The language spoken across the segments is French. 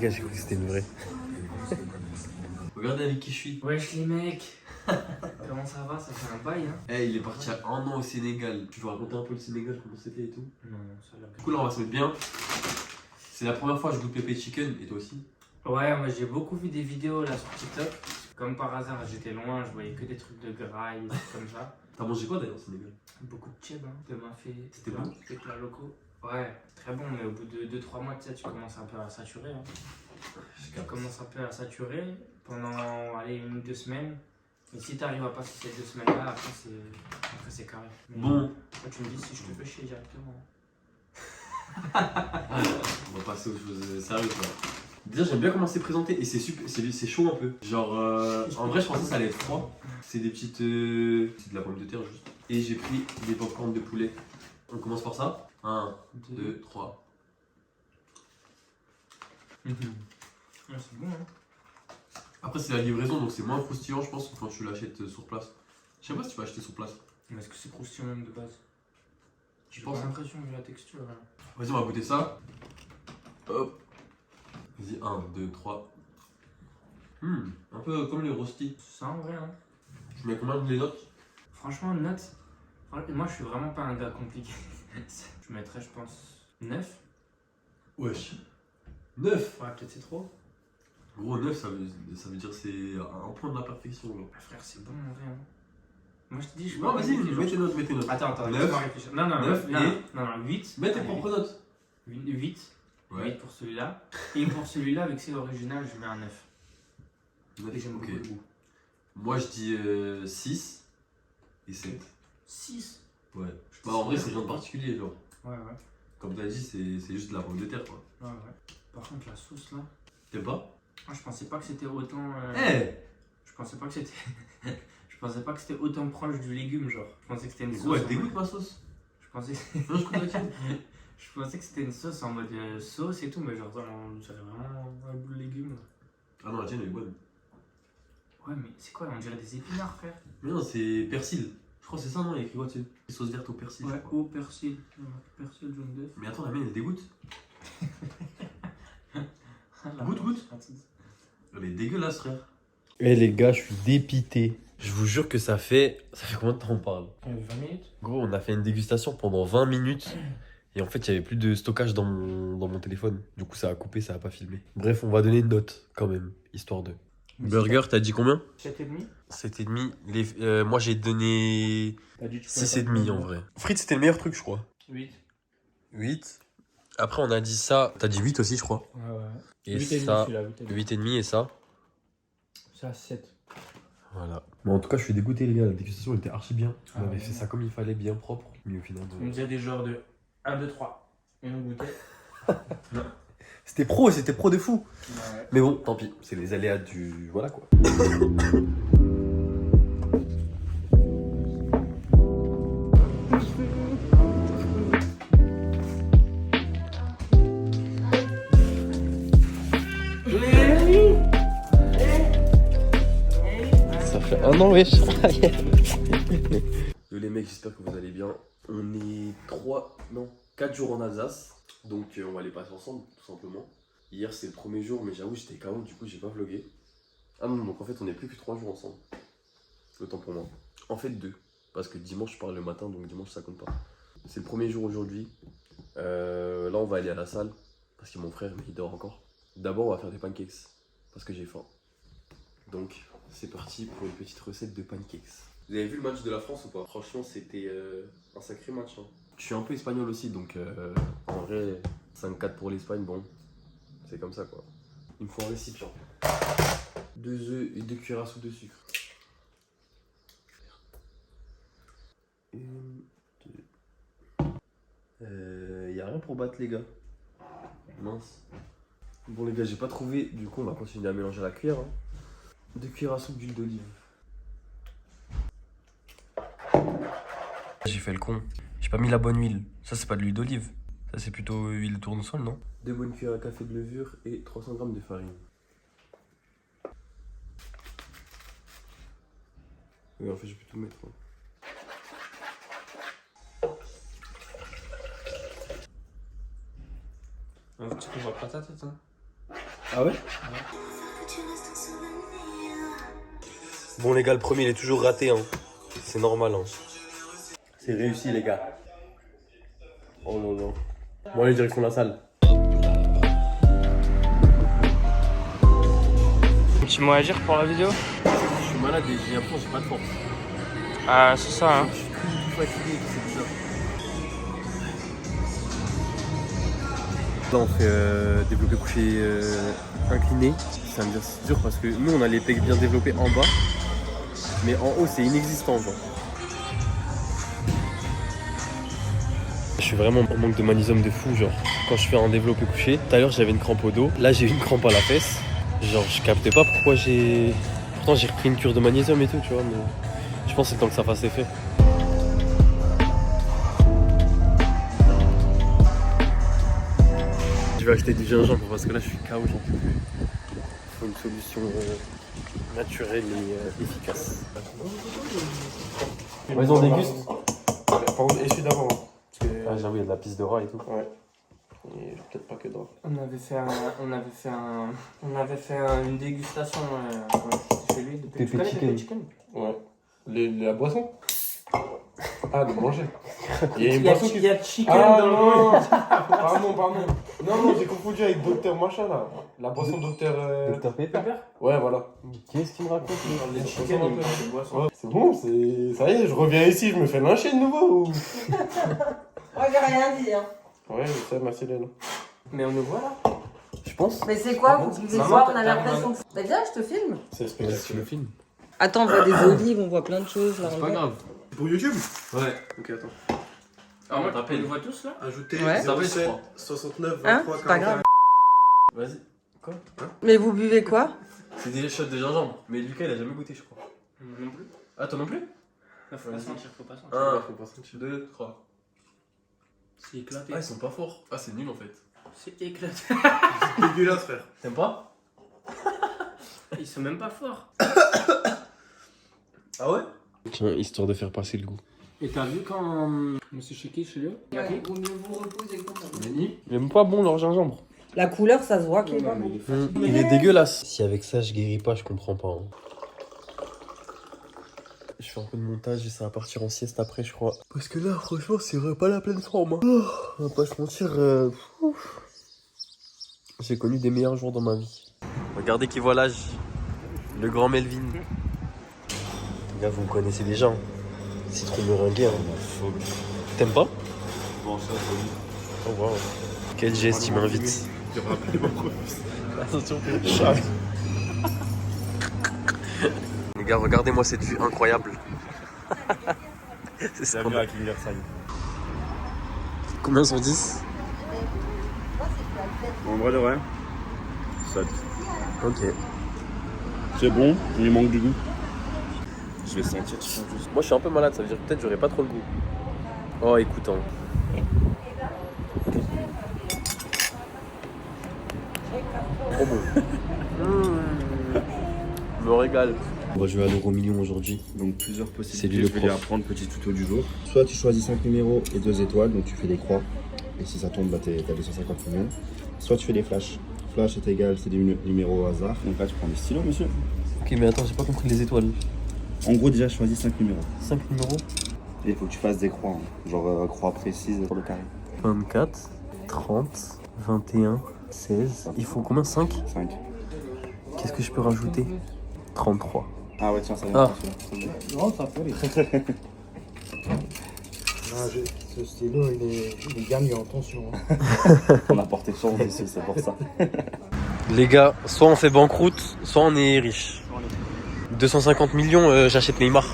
Les gars, j'ai cru que c'était une vraie. Regardez avec qui je suis. Wesh les mecs. Comment ça va? Ça fait un bail hein. Eh, il est parti à 1 an au Sénégal. Tu veux raconter un peu le Sénégal, comment c'était et tout? Non, ça a l'air Du coup, là, on va se mettre bien. C'est la première fois que je goûte pépé chicken, et toi aussi? Ouais, moi j'ai beaucoup vu des vidéos là sur TikTok. Comme par hasard, j'étais loin, je voyais que des trucs de graille, des trucs comme ça. T'as mangé quoi d'ailleurs au Sénégal? Beaucoup de tchèb, hein, de mafé. C'était bon? Des plats locaux. Ouais, très bon, mais au bout de 2-3 mois, tu sais, tu commences un peu à saturer. Hein. Tu commences un peu à saturer pendant, allez, 1 ou 2 semaines. Mais si t'arrives à passer ces 2 semaines-là, après c'est carré. Mais, Bon. Moi, tu me dis si je te fais chier directement. On va passer aux choses sérieuses là. Déjà, j'aime bien comment c'est présenté et c'est chaud un peu. Genre, en vrai, je pensais que ça allait être froid. C'est des petites. C'est de la pomme de terre juste. Et j'ai pris des popcorn de poulet. On commence par ça. 1, 2, 3. Ouais, c'est bon, hein. Après, c'est la livraison donc c'est moins croustillant, je pense, que quand tu l'achètes sur place. Je sais pas si tu vas acheter sur place. Mais est-ce que c'est croustillant même de base? Je J'ai pense. pas l'impression vu la texture. Hein. Vas-y, on va goûter ça. Hop. Vas-y, 1, 2, 3. Un peu comme les rostis. C'est ça en vrai, hein. Tu mets combien de les notes? Franchement, note. Moi, je suis vraiment pas un gars compliqué. Je mettrais, je pense, 9. Wesh. 9. Ouais, peut-être c'est trop. Gros, 9, ça veut dire c'est un point de la perfection. Genre. Ah, frère, c'est bon en vrai. Hein. Moi, je te dis, je suis Non, pas vas-y, compliqué, mets tes notes, mets tes notes. Attends, 9. laisse-moi réfléchir. Non, 9 et... non, 8. Mets tes Allez, propres notes. 8. Ouais. 8 pour celui-là. Et pour celui-là, avec c'est l'original, je mets un 9. 9, Et j'aime ok. beaucoup le goût. Moi, je dis 6 et 7. 6. Ouais. Bah, en vrai, c'est rien de particulier, genre. Ouais. Comme t'as dit, c'est juste de la pomme de terre, quoi. Ouais. Par contre, la sauce là. T'aimes pas? Moi, je pensais pas que c'était autant. Eh Je pensais pas que c'était. Je pensais pas que c'était autant proche du légume, genre. Je pensais que c'était une sauce. Ouais, en dégoûte mode- ma sauce. Je pensais. Non, je connais pas. Je pensais que c'était une sauce en mode sauce et tout, mais genre, on dirait vraiment un bout de légumes. Là. Ah non, la tienne, elle est bonne. Ouais, mais c'est quoi? On dirait des épinards, frère. Mais non, c'est persil. Je crois que c'est ça, non? Il y a écrit quoi dessus? Sauce verte au persil, je Ouais, crois. au persil. Persil, jaune d'œuf. Mais attends, la mienne, elle dégoûte. La Goûte. sauce. Elle est dégueulasse, frère. Eh les gars, je suis dépité. Je vous jure que ça fait combien de temps on parle? 20 minutes. Gros, on a fait une dégustation pendant 20 minutes. Et en fait, il n'y avait plus de stockage dans mon téléphone. Du coup, ça a coupé, ça a pas filmé. Bref, on va donner une note quand même, histoire de. Burger, t'as dit combien? 7,5. 7,5. Moi, j'ai donné 6,5 en vrai. Frites, c'était le meilleur truc, je crois. 8. 8. Après, on a dit ça. T'as dit 8 aussi, je crois. Ouais. Et 8,5 ça, celui-là, 8,5 et ça. Ça, 7. Voilà. Mais en tout cas, je suis dégoûté, les gars. La dégustation, elle était archi bien. On Ah avait ouais. fait ça comme il fallait, bien propre. Mais au final, On faisait des genres de 1, 2, 3. Et on goûtait. c'était pro de fou. Ouais. Mais bon, tant pis. C'est les aléas du. Voilà quoi. Ça fait un an, wesh. Yo les mecs, j'espère que vous allez bien. On est 4 jours en Alsace. Donc on va les passer ensemble, tout simplement. Hier c'est le premier jour, mais j'avoue j'étais KO, du coup j'ai pas vlogué. Ah non, donc en fait on est plus que 3 jours ensemble. Autant pour moi. En fait 2. Parce que dimanche je pars le matin, donc dimanche ça compte pas. C'est le premier jour aujourd'hui. Là on va aller à la salle. Parce que mon frère, mais il dort encore. D'abord on va faire des pancakes. Parce que j'ai faim. Donc c'est parti pour une petite recette de pancakes. Vous avez vu le match de la France ou pas? Franchement c'était un sacré match. Hein. Je suis un peu espagnol aussi, donc en vrai 5-4 pour l'Espagne, bon, c'est comme ça quoi. Il me faut un récipient. 2 œufs et 2 cuillères à soupe de sucre. 1, 2. Y a rien pour battre les gars. Mince. Bon les gars, j'ai pas trouvé, du coup on va continuer à mélanger à la cuillère. Hein. 2 cuillères à soupe d'huile d'olive. J'ai fait le con. J'ai pas mis la bonne huile. Ça, c'est pas de l'huile d'olive. Ça, c'est plutôt huile de tournesol, non? 2 bonnes cuillères à café de levure et 300 g de farine. Oui, en fait, je peux tout mettre. Hein. Tu peux voir pas ta tête, hein? Ah ouais? Bon les gars, le premier il est toujours raté, hein. C'est normal, hein. C'est réussi les gars. Oh non non. Bon allez, direction la salle. Petit mot à dire pour la vidéo? Je suis malade et j'ai l'impression que j'ai pas de force. Ah, c'est ça, hein. Je suis tout fatigué, c'est bizarre. Là on fait développé couché incliné. Ça me dire c'est dur parce que nous on a les pecs bien développés en bas. Mais en haut c'est inexistant genre. Je suis vraiment en manque de magnésium de fou genre. Quand je fais un développé couché, tout à l'heure j'avais une crampe au dos. Là j'ai eu une crampe à la fesse. Genre je captais pas pourquoi j'ai... Pourtant j'ai repris une cure de magnésium et tout tu vois. Mais je pense que c'est le temps que ça fasse effet. Je vais acheter du gingembre parce que là je suis KO, j'en peux plus. Il faut une solution naturelle et efficace. Vas-y on déguste. Par contre, essuie d'avant. Hein, parce que... Ah j'avoue il y a de la pisse de rat et tout. Ouais. Et peut-être pas que de rat. On avait fait une dégustation chez lui de Pépé Chicken. Ouais. La boisson. Ah, de manger. Il y a une Il y a boisson qui... il y a chicken Ah dans le non. Pardon. Non, j'ai confondu avec docteur machin là. La boisson docteur... Docteur Pepper. Ouais, voilà. Qu'est-ce qu'il me raconte lui? Les chicken, il fait des boissons. Ouais, c'est bon, c'est... Ça y est, je reviens ici, je me fais lyncher de nouveau ou... Oh, j'ai rien dit, hein. Ouais, je sais, merci Léna. Mais on nous voit là? Je pense. Mais c'est quoi? Vous buvez Maman, quoi? On a t'as- l'impression que... Bah viens, je te filme. C'est Tu spécial. le filmes? Attends, on voit des olives, on voit plein de choses là. C'est pas grave. Pour YouTube? Ouais. Ok, attends. Ah, on nous voit tous là? Ajouter Ouais. 07 69 Hein? 23 C'est pas grave. 41. Vas-y. Quoi? Mais vous buvez quoi? C'est des shots de gingembre. Mais Lucas il a jamais goûté je crois. Non plus. Ah toi non plus? Faut pas sentir, faut pas sentir. 1, Faut pas sentir. 2, 3. C'est éclaté. Ah ils sont pas forts. Ah c'est nul en fait. C'est éclaté. Dégueulasse, frère. T'aimes pas? Ils sont même pas forts. Ah ouais? Tiens, histoire de faire passer le goût. Et t'as vu quand je me suis checké chez lui? Ouais, vaut mieux vous reposer comme ça. Il est pas bon leur gingembre. La couleur, ça se voit qu'il est pas bon. Il est dégueulasse. Si avec ça je guéris pas, je comprends pas. Hein. Je fais un peu de montage et ça va partir en sieste après je crois. Parce que là franchement c'est pas la pleine forme. Hein. Oh, on va pas se mentir. J'ai connu des meilleurs jours dans ma vie. Regardez qui voit l'âge. Le grand Melvin. Les gars vous me connaissez déjà. Hein. Citron meringué. Hein. T'aimes pas? Bon, ça, Oh wow. Quel geste il m'invite. tu rappelles mon profil. Attention, chat. Les gars, regardez-moi cette vue incroyable. C'est ça. à King Versailles. Combien sur 10? En vrai de vrai, 7. Ok. C'est bon, il lui manque du goût. Je vais sentir, tu sens juste. Moi je suis un peu malade, ça veut dire que peut-être j'aurais pas trop le goût. Oh écoute hein. Trop bon. Je me régale. On va jouer à l'euro million aujourd'hui. Donc plusieurs C'est possibilités, lui le je vais les prof. apprendre, petit tuto du jour. Soit tu choisis 5 numéros et 2 étoiles, donc tu fais des croix. Et si ça tombe, bah t'as 250 millions. Soit tu fais des flashs. Flash est égal, c'est des numéros au hasard. Donc là tu prends des stylos, monsieur. Ok mais attends, j'ai pas compris les étoiles. En gros déjà choisis 5 numéros. 5 numéros. Et il faut que tu fasses des croix, hein. Genre croix précise pour le carré. 24, 30, 21, 16. Il faut combien? 5? 5. Qu'est-ce que je peux rajouter? 33. Ah ouais tiens ça vient Ah. Non ça fait. Ce stylo, il est gagne en tension. On a porté chance ici, c'est pour ça. Les gars, soit on fait banqueroute, soit on est riche. 250 millions, j'achète Neymar.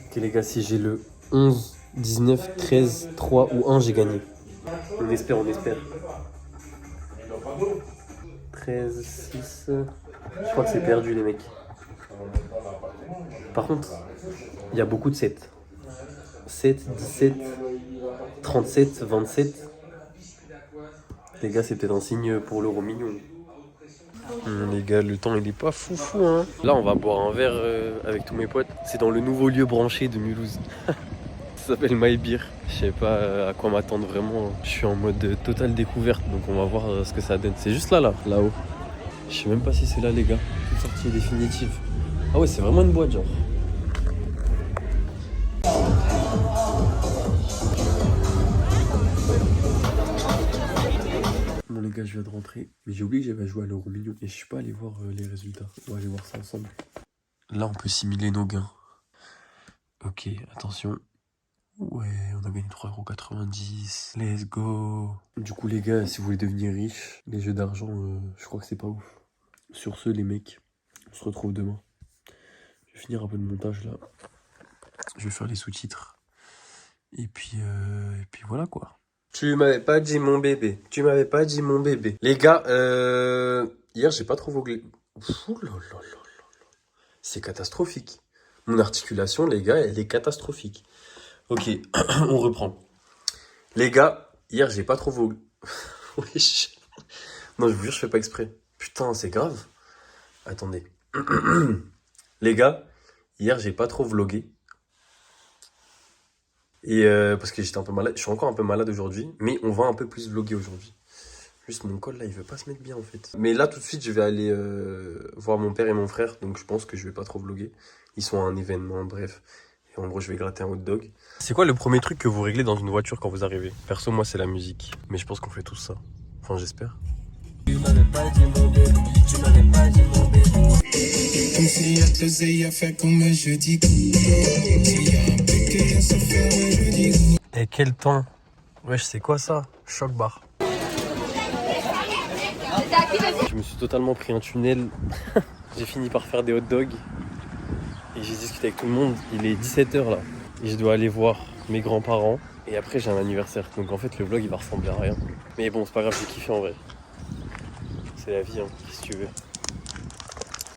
Ok les gars, si j'ai le 11, 19, 13, 3 ou 1, j'ai gagné. On espère, on espère. 13, 6... Je crois que c'est perdu les mecs. Par contre, il y a beaucoup de 7. 7, 17, 37, 27. Les gars, c'est peut-être un signe pour l'euro million. Les gars, le temps il est pas foufou hein. Là on va boire un verre avec tous mes potes. C'est dans le nouveau lieu branché de Mulhouse. Ça s'appelle My Beer. Je sais pas à quoi m'attendre vraiment. Je suis en mode totale découverte, donc on va voir ce que ça donne. C'est juste là-haut. Je sais même pas si c'est là, les gars. Une sortie définitive. Ah ouais, c'est vraiment une boîte, genre. Bon les gars, je viens de rentrer, mais j'ai oublié que j'avais joué à l'euro million et je suis pas allé voir les résultats. On va aller voir ça ensemble. Là, on peut simuler nos gains. Ok, attention. Ouais, on a gagné 3,90 €. Let's go. Du coup les gars, si vous voulez devenir riche, les jeux d'argent, je crois que c'est pas ouf. Sur ce les mecs, on se retrouve demain. Je vais finir un peu de montage là. Je vais faire les sous-titres. Et puis voilà quoi. Tu m'avais pas dit mon bébé. Les gars, hier j'ai pas trop vogué. C'est catastrophique. Mon articulation, les gars, elle est catastrophique. Ok, on reprend. Les gars, hier j'ai pas trop vogué. Wesh. Non, je vous jure, je fais pas exprès. Putain, c'est grave. Attendez. Les gars, hier j'ai pas trop vlogué. Et parce que j'étais un peu malade. Je suis encore un peu malade aujourd'hui, mais on va un peu plus vloguer aujourd'hui. Juste mon col là, il veut pas se mettre bien en fait. Mais là tout de suite, je vais aller voir mon père et mon frère, donc je pense que je vais pas trop vloguer. Ils sont à un événement, bref. Et en gros, je vais gratter un hot dog. C'est quoi le premier truc que vous réglez dans une voiture quand vous arrivez? Perso, moi, c'est la musique. Mais je pense qu'on fait tous ça. Enfin, j'espère. Tu m'avais pas dit mon bébé, tu m'avais pas dit mon bébé. Comme s'il y a deux et à faire comme je dis. S'il y a un piqué à se faire, je dis. Et quel temps? Wesh, c'est quoi ça? Choc bar. Je me suis totalement pris un tunnel. J'ai fini par faire des hot dogs. Et j'ai discuté avec tout le monde. Il est 17 h là. Et je dois aller voir mes grands-parents. Et après, j'ai un anniversaire. Donc en fait, le vlog, il va ressembler à rien. Mais bon, c'est pas grave, j'ai kiffé en vrai. C'est la vie, hein, si tu veux.